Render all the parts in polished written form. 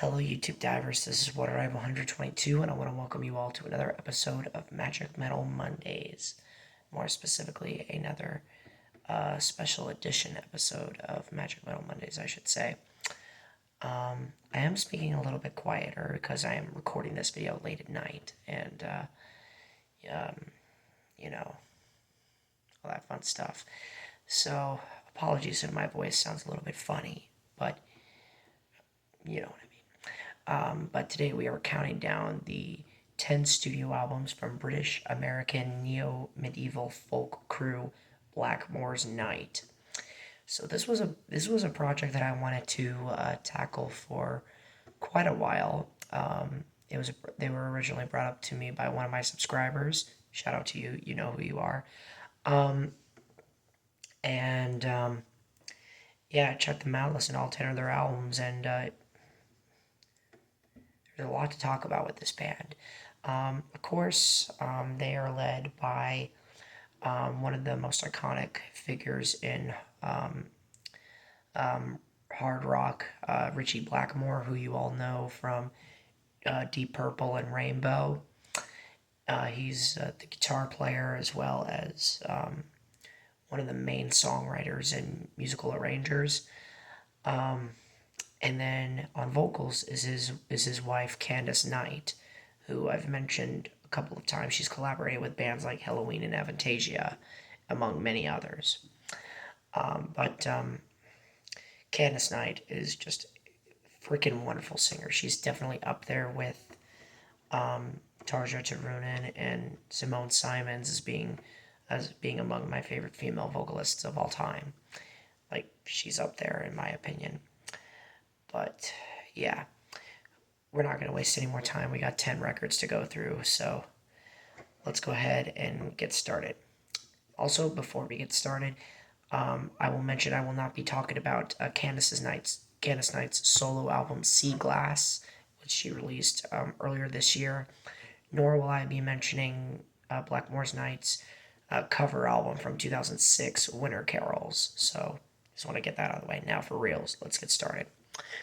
Hello, YouTube divers. This is Water Dive 122, and I want to welcome you all to another episode of Magic Metal Mondays. More specifically, another special edition episode of Magic Metal Mondays, I should say. I am speaking a little bit quieter because I am recording this video late at night, and, um, you know, all that fun stuff. So, apologies if my voice sounds a little bit funny, but you know what I mean. But today we are counting down the 10 studio albums from British American neo medieval folk crew Blackmore's Night. So this was a project that I wanted to tackle for quite a while. They were originally brought up to me by one of my subscribers. Shout out to you. You know who you are. Um, and yeah, check them out. Listen to all 10 of their albums, and there's a lot to talk about with this band. Of course, they are led by one of the most iconic figures in hard rock, Richie Blackmore, who you all know from Deep Purple and Rainbow. He's the guitar player as well as one of the main songwriters and musical arrangers. And then on vocals is his wife Candace Knight, who I've mentioned a couple of times. She's collaborated with bands like Halloween and Avantasia, among many others. But Candace Knight is just a freaking wonderful singer. She's definitely up there with Tarja Turunen and Simone Simons as being among my favorite female vocalists of all time. Like, she's up there in my opinion. But yeah, we're not going to waste any more time. We got 10 records to go through, so let's go ahead and get started. Also, before we get started, I will mention I will not be talking about Candace Knight's solo album Sea Glass, which she released earlier this year, nor will I be mentioning Blackmore's Night's cover album from 2006, Winter Carols. So just want to get that out of the way. Now for reals, let's get started.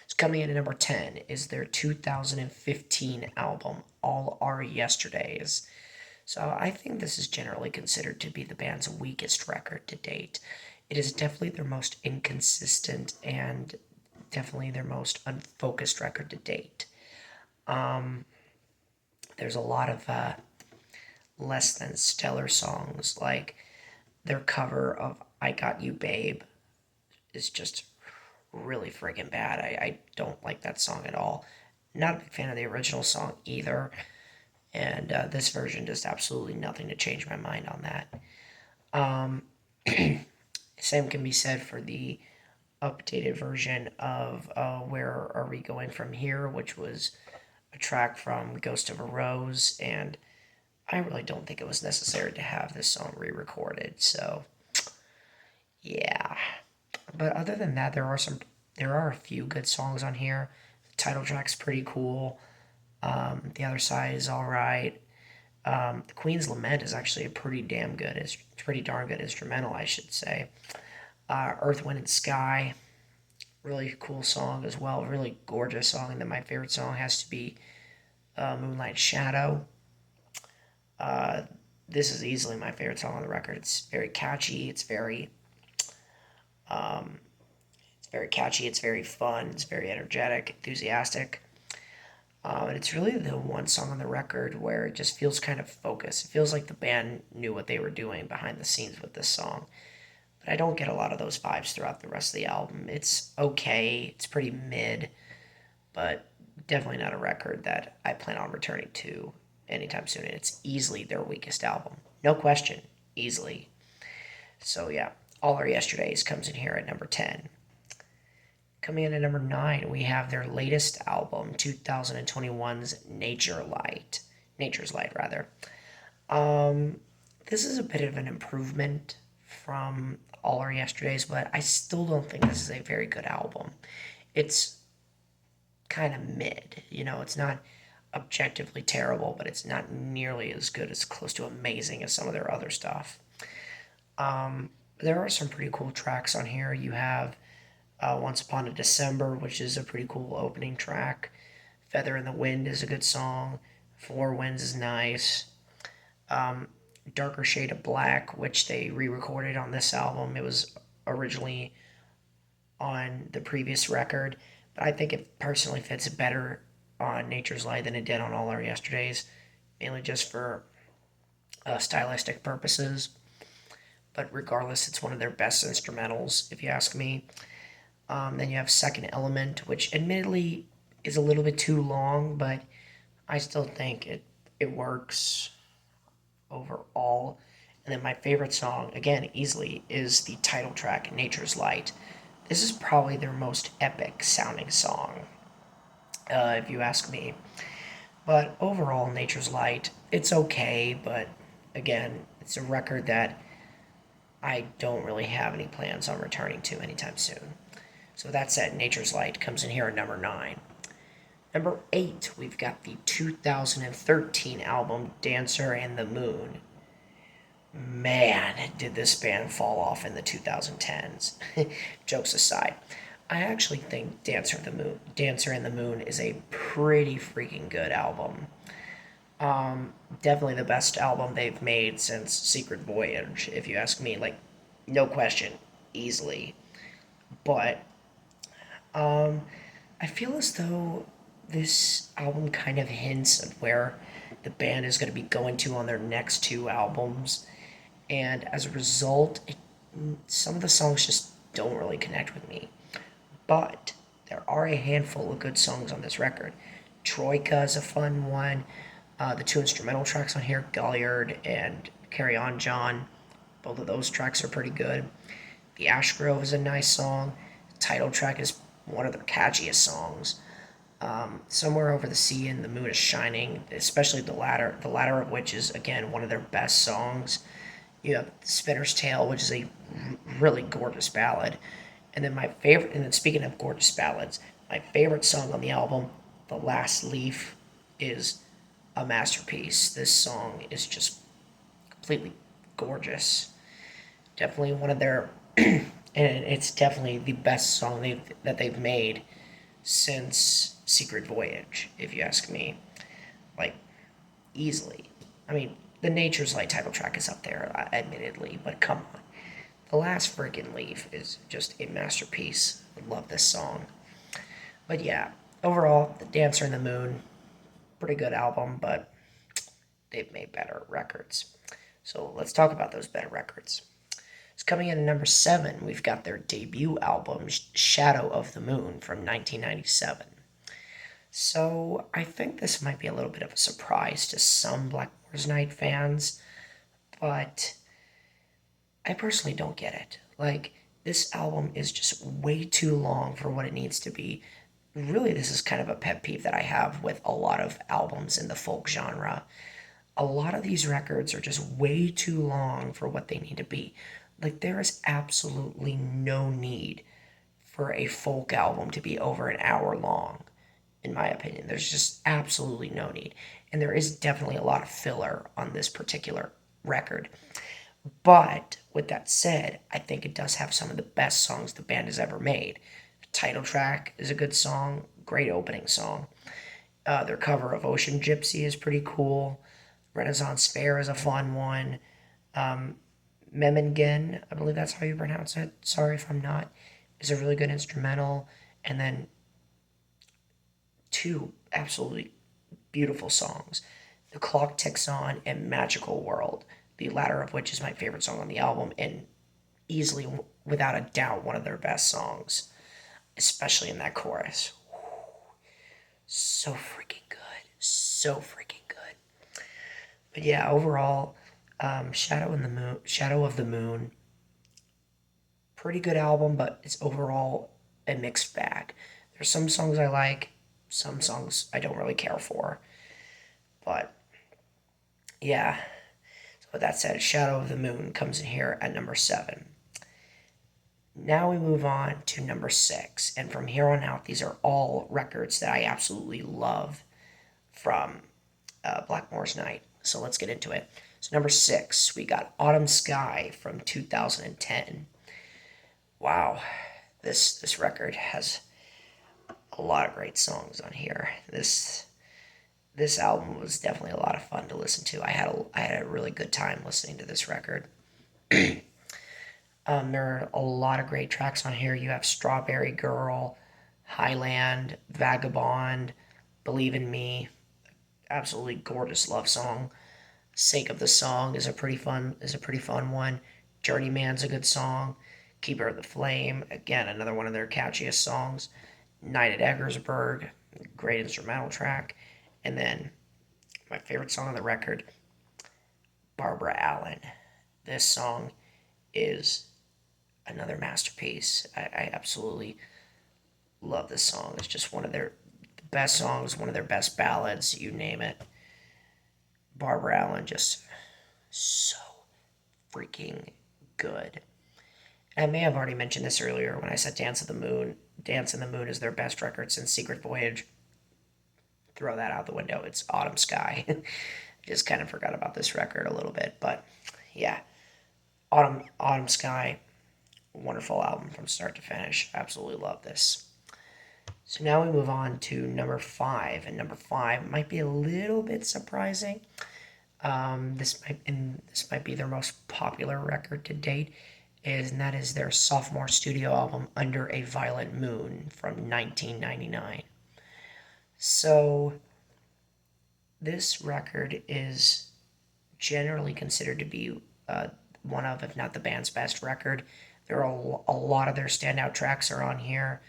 So coming in at number 10 is their 2015 album, All Our Yesterdays. So I think this is generally considered to be the band's weakest record to date. It is definitely their most inconsistent and definitely their most unfocused record to date. There's a lot of less than stellar songs, like their cover of I Got You Babe is just really friggin' bad. I don't like that song at all. Not a big fan of the original song either. And this version does absolutely nothing to change my mind on that. Same can be said for the updated version of Where Are We Going From Here, which was a track from Ghost of a Rose, and I really don't think it was necessary to have this song re-recorded, so yeah. But other than that, there are a few good songs on here. The title track's pretty cool. The Other Side is all right. The Queen's Lament is actually a pretty darn good instrumental, I should say. Earth, Wind, and Sky, really cool song as well. Really gorgeous song. And then my favorite song has to be Moonlight Shadow. This is easily my favorite song on the record. It's very catchy. It's very catchy. It's very fun. It's very energetic, enthusiastic. And it's really the one song on the record where it just feels kind of focused. It feels like the band knew what they were doing behind the scenes with this song. But I don't get a lot of those vibes throughout the rest of the album. It's okay. It's pretty mid, but definitely not a record that I plan on returning to anytime soon. And it's easily their weakest album. No question. Easily. So yeah, All Our Yesterdays comes in here at number 10. Coming in at number 9, we have their latest album, 2021's Nature's Light, rather. This is a bit of an improvement from All Our Yesterdays, but I still don't think this is a very good album. It's kind of mid, it's not objectively terrible, but it's not nearly as good, as close to amazing as some of their other stuff. There are some pretty cool tracks on here. You have Once Upon a December, which is a pretty cool opening track. Feather in the Wind is a good song. Four Winds is nice. Um, Darker Shade of Black, which they re recorded on this album. It was originally on the previous record, but I think it personally fits better on Nature's Light than it did on All Our Yesterdays, mainly just for stylistic purposes. But regardless, it's one of their best instrumentals, if you ask me. Then you have Second Element, which admittedly is a little bit too long, but I still think it works overall. And then my favorite song, again, easily, is the title track, Nature's Light. This is probably their most epic sounding song, if you ask me. But overall, Nature's Light, it's okay, but again, it's a record that I don't really have any plans on returning to anytime soon. So that said, Nature's Light comes in here at number 9. Number 8, we've got the 2013 album Dancer and the Moon. Man, did this band fall off in the 2010s. Jokes aside, I actually think Dancer and the Moon is a pretty freaking good album. Definitely the best album they've made since Secret Voyage, if you ask me. Like, no question, easily. But I feel as though this album kind of hints at where the band is going to be going to on their next two albums, and as a result, some of the songs just don't really connect with me. But there are a handful of good songs on this record. Troika is a fun one. The two instrumental tracks on here, Galliard and Carry On John, both of those tracks are pretty good. The Ash Grove is a nice song. The title track is one of their catchiest songs. Somewhere Over the Sea and The Moon is Shining, especially the latter of which is, again, one of their best songs. You have Spinner's Tale, which is a really gorgeous ballad. And then speaking of gorgeous ballads, my favorite song on the album, The Last Leaf, is a masterpiece. This song is just completely gorgeous. Definitely one of their, and it's definitely the best song that they've made since Secret Voyage, if you ask me. Like, easily. I mean, the Nature's Light title track is up there, admittedly, but come on. The Last Friggin' Leaf is just a masterpiece. I love this song. But yeah, overall, The Dancer in the Moon, pretty good album, but they've made better records. So let's talk about those better records. It's coming in at number 7. We've got their debut album, Shadow of the Moon, from 1997. So I think this might be a little bit of a surprise to some Blackmore's Night fans, but I personally don't get it. Like, this album is just way too long for what it needs to be. Really, this is kind of a pet peeve that I have with a lot of albums in the folk genre. A lot of these records are just way too long for what they need to be. Like, there is absolutely no need for a folk album to be over an hour long, in my opinion. There's just absolutely no need. And there is definitely a lot of filler on this particular record. But with that said, I think it does have some of the best songs the band has ever made. The title track is a good song, great opening song. Their cover of Ocean Gypsy is pretty cool. Renaissance Fair is a fun one. Memmingen, I believe that's how you pronounce it. Sorry if I'm not. Is a really good instrumental. And then two absolutely beautiful songs. The Clock Ticks On and Magical World, the latter of which is my favorite song on the album and easily, without a doubt, one of their best songs, especially in that chorus. So freaking good. So freaking good. But yeah, overall, Shadow of the Moon, pretty good album, but it's overall a mixed bag. There's some songs I like, some songs I don't really care for. But yeah, so with that said, Shadow of the Moon comes in here at number 7. Now we move on to number 6, and from here on out, these are all records that I absolutely love from Blackmore's Night. So let's get into it. So number 6, we got Autumn Sky from 2010. Wow, this record has a lot of great songs on here. This album was definitely a lot of fun to listen to. I had a really good time listening to this record. There are a lot of great tracks on here. You have Strawberry Girl, Highland, Vagabond, Believe in Me, absolutely gorgeous love song. Sake of the Song is a pretty fun one. Journeyman's a good song. Keeper of the Flame, again another one of their catchiest songs. Night at Eggersburg, great instrumental track. And then my favorite song on the record, Barbara Allen. This song is another masterpiece. I absolutely love this song. It's just one of their best songs, one of their best ballads, you name it. Barbara Allen, just so freaking good. I may have already mentioned this earlier when I said Dance of the Moon. Dance in the Moon is their best record since Secret Voyage. Throw that out the window. It's Autumn Sky. Just kind of forgot about this record a little bit, but yeah. Autumn Sky, wonderful album from start to finish. Absolutely love this. So now we move on to number 5, and number 5 might be a little bit surprising. This might be their most popular record to date, and that is their sophomore studio album, Under a Violet Moon, from 1999. So this record is generally considered to be one of, if not the band's best record. There are a lot of their standout tracks are on here.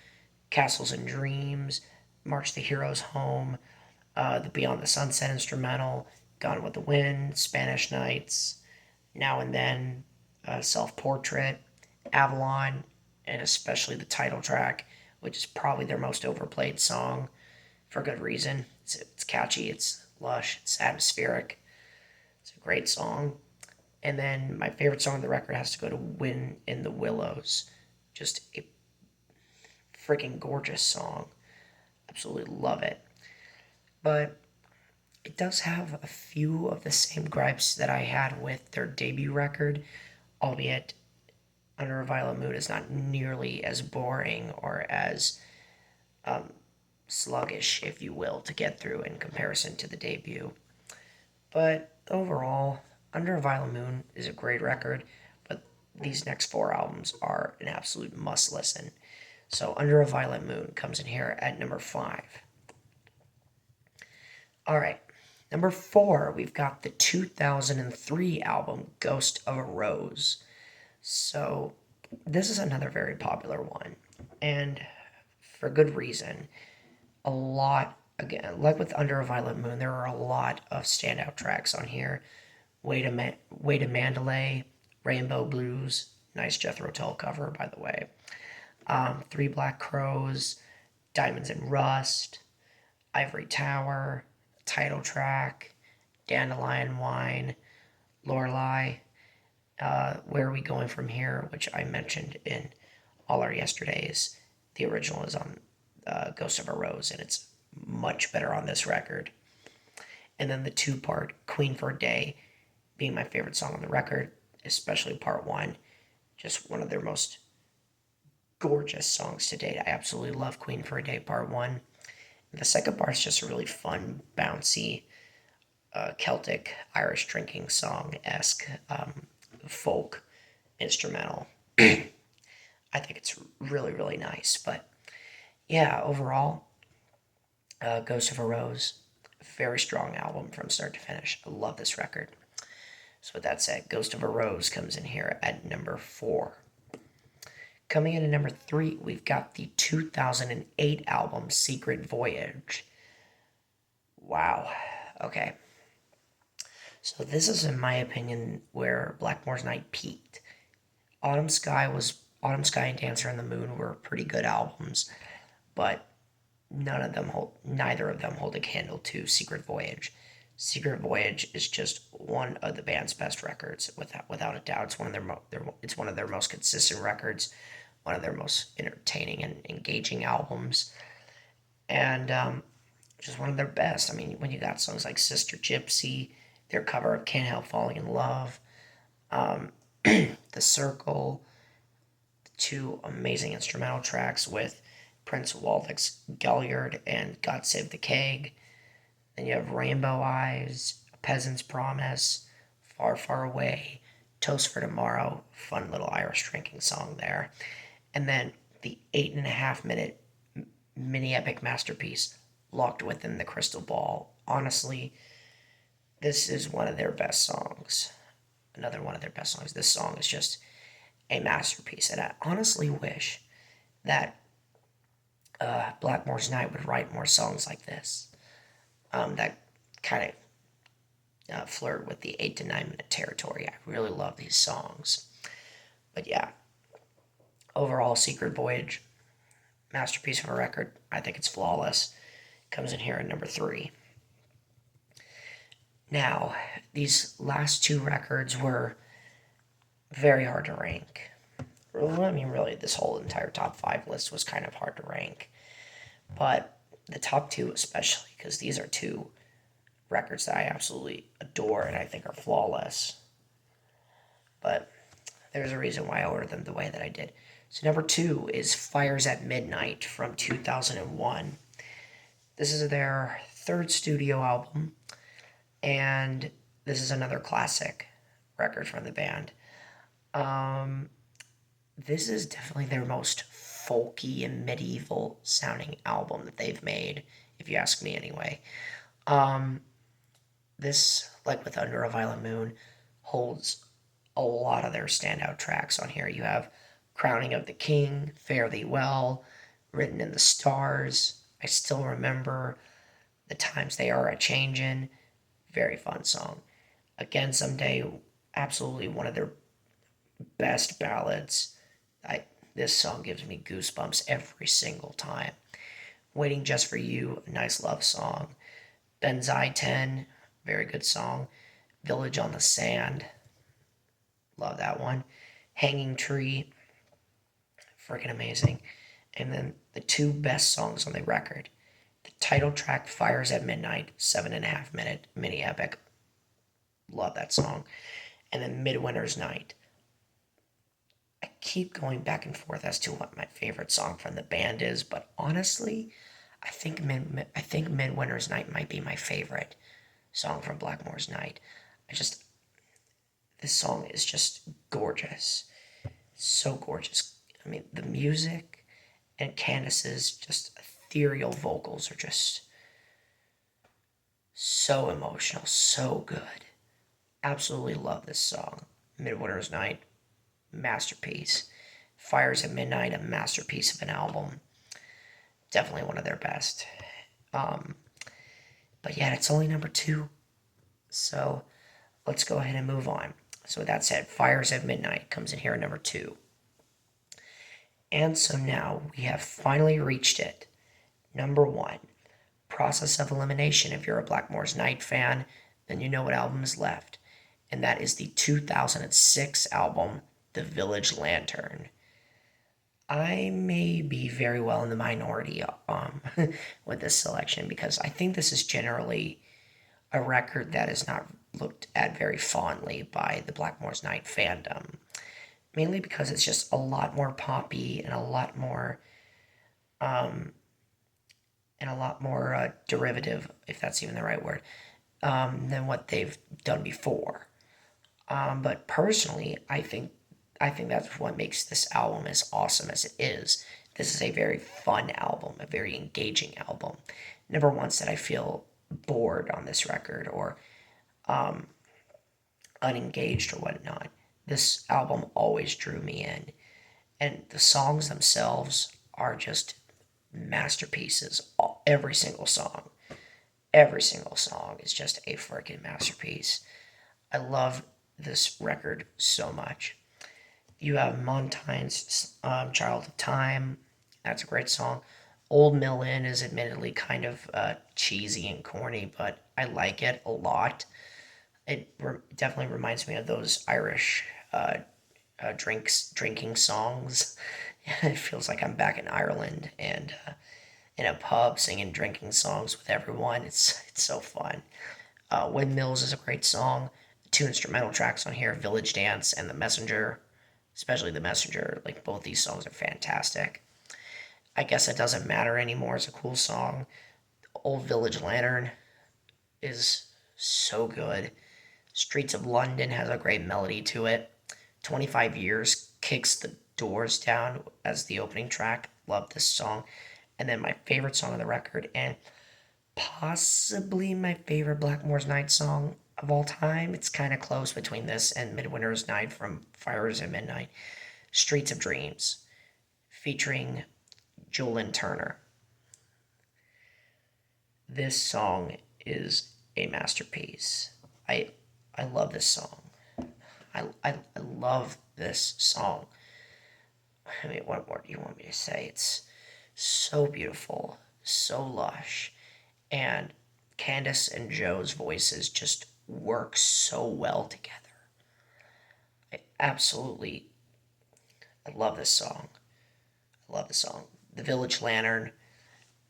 Castles and Dreams, March the Heroes Home, the Beyond the Sunset instrumental, Gone with the Wind, Spanish Nights, Now and Then, Self-Portrait, Avalon, and especially the title track, which is probably their most overplayed song, for good reason. It's catchy, it's lush, it's atmospheric. It's a great song. And then my favorite song on the record has to go to Wind in the Willows. Just a freaking gorgeous song. Absolutely love it. But it does have a few of the same gripes that I had with their debut record, albeit Under a Violet Moon is not nearly as boring or as sluggish, if you will, to get through in comparison to the debut. But overall, Under a Violet Moon is a great record, but these next 4 albums are an absolute must listen. So Under a Violet Moon comes in here at number 5. Alright, number 4, we've got the 2003 album, Ghost of a Rose. So this is another very popular one, and for good reason. A lot, again, like with Under a Violet Moon, there are a lot of standout tracks on here. Way to Mandalay, Rainbow Blues, nice Jethro Tull cover, by the way. Three Black Crows, Diamonds and Rust, Ivory Tower, title track, Dandelion Wine, Lorelei, Where Are We Going From Here, which I mentioned in all our yesterdays. The original is on Ghost of a Rose, and it's much better on this record. And then the 2-part Queen for a Day being my favorite song on the record, especially part 1. Just one of their most gorgeous songs to date. I absolutely love Queen for a Day part 1. And the second part is just a really fun, bouncy, Celtic Irish drinking song-esque folk instrumental. I think it's really, really nice. But yeah, overall, Ghost of a Rose, very strong album from start to finish. I love this record. So with that said, Ghost of a Rose comes in here at number 4. Coming in at number 3, we've got the 2008 album, Secret Voyage. Wow. Okay. So this is, in my opinion, where Blackmore's Night peaked. Autumn Sky and Dancer in the Moon were pretty good albums, but neither of them hold a candle to Secret Voyage. Secret Voyage is just one of the band's best records, without a doubt. It's one of their most consistent records, one of their most entertaining and engaging albums, and just one of their best. I mean, when you got songs like Sister Gypsy, their cover of Can't Help Falling in Love, The Circle, two amazing instrumental tracks with Prince Walvick's Galliard and God Save the Keg. Then you have Rainbow Eyes, A Peasant's Promise, Far, Far Away, Toast for Tomorrow, fun little Irish drinking song there. And then the 8.5 minute mini epic masterpiece, Locked Within the Crystal Ball. Honestly, this is one of their best songs. Another one of their best songs. This song is just a masterpiece, and I honestly wish that Blackmore's Night would write more songs like this. That kind of flirt with the 8 to 9 minute territory. I really love these songs. But yeah, overall, Secret Voyage, masterpiece of a record. I think it's flawless. Comes in here at number 3. Now, these last two records were very hard to rank. I mean, really, this whole entire top 5 list was kind of hard to rank. But the top 2 especially, because these are 2 records that I absolutely adore and I think are flawless. But there's a reason why I ordered them the way that I did. So number 2 is Fires at Midnight from 2001. This is their 3rd studio album, and this is another classic record from the band. This is definitely their most folky and medieval sounding album that they've made, if you ask me anyway. This, like with Under a Violet Moon, holds a lot of their standout tracks on here. You have Crowning of the King, Fare Thee Well, Written in the Stars, I Still Remember, The Times They Are A-Changin', very fun song. Again Someday, absolutely one of their best ballads. This song gives me goosebumps every single time. Waiting Just for You, a nice love song. Benzai 10, very good song. Village on the Sand, love that one. Hanging Tree, freaking amazing. And then the 2 best songs on the record. The title track, Fires at Midnight, 7.5 minute mini epic. Love that song. And then Midwinter's Night. I keep going back and forth as to what my favorite song from the band is, but honestly, I think Midwinter's Night might be my favorite song from Blackmore's Night. This song is just gorgeous. So gorgeous. I mean, the music and Candace's just ethereal vocals are just so emotional, so good. Absolutely love this song. Midwinter's Night, masterpiece. Fires at Midnight, a masterpiece of an album. Definitely one of their best. But yeah, it's only number 2. So let's go ahead and move on. So with that said, Fires at Midnight comes in here at number 2. And so now we have finally reached it. Number 1, Process of Elimination. If you're a Blackmore's Night fan, then you know what album is left. And that is the 2006 album, The Village Lantern. I may be very well in the minority with this selection, because I think this is generally a record that is not looked at very fondly by the Blackmore's Night fandom. Mainly because it's just a lot more poppy and a lot more derivative, if that's even the right word, than what they've done before. But personally, I think that's what makes this album as awesome as it is. This is a very fun album, a very engaging album. Never once did I feel bored on this record or unengaged or whatnot. This album always drew me in. And the songs themselves are just masterpieces. Every single song. Every single song is just a freaking masterpiece. I love this record so much. You have Montaigne's Child of Time. That's a great song. Old Mill Inn is admittedly kind of cheesy and corny, but I like it a lot. It definitely reminds me of those Irish drinking songs. It feels like I'm back in Ireland and in a pub singing drinking songs with everyone. It's so fun. Windmills is a great song. 2 instrumental tracks on here, Village Dance and The Messenger. especially The Messenger. Like, both these songs are fantastic. I Guess It Doesn't Matter Anymore is a cool song. Old Village Lantern is so good. Streets of London has a great melody to it. 25 Years kicks the doors down as the opening track. Love this song. And then my favorite song on the record, and possibly my favorite Blackmore's Night song of all time. It's kind of close between this and Midwinter's Night from Fires at Midnight. Streets of Dreams, featuring Julian Turner. This song is a masterpiece. I I love this song. I love this song. I mean, what more do you want me to say? It's so beautiful, so lush, and Candace and Joe's voices just work so well together. I absolutely, I love this song. I love this song. The Village Lantern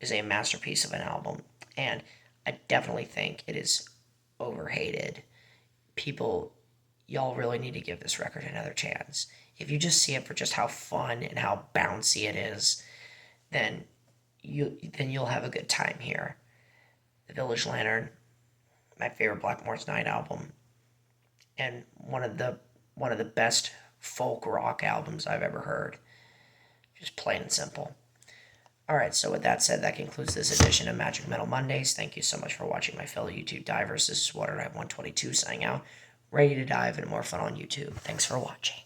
is a masterpiece of an album, and I definitely think it is overhated. People, y'all really need to give this record another chance. If you just see it for just how fun and how bouncy it is, then you'll have a good time here. The Village Lantern, my favorite Blackmore's Night album, and one of the best folk rock albums I've ever heard. Just plain and simple. Alright, so with that said, that concludes this edition of Magic Metal Mondays. Thank you so much for watching, my fellow YouTube divers. This is Water Knight 122 signing out, ready to dive into more fun on YouTube. Thanks for watching.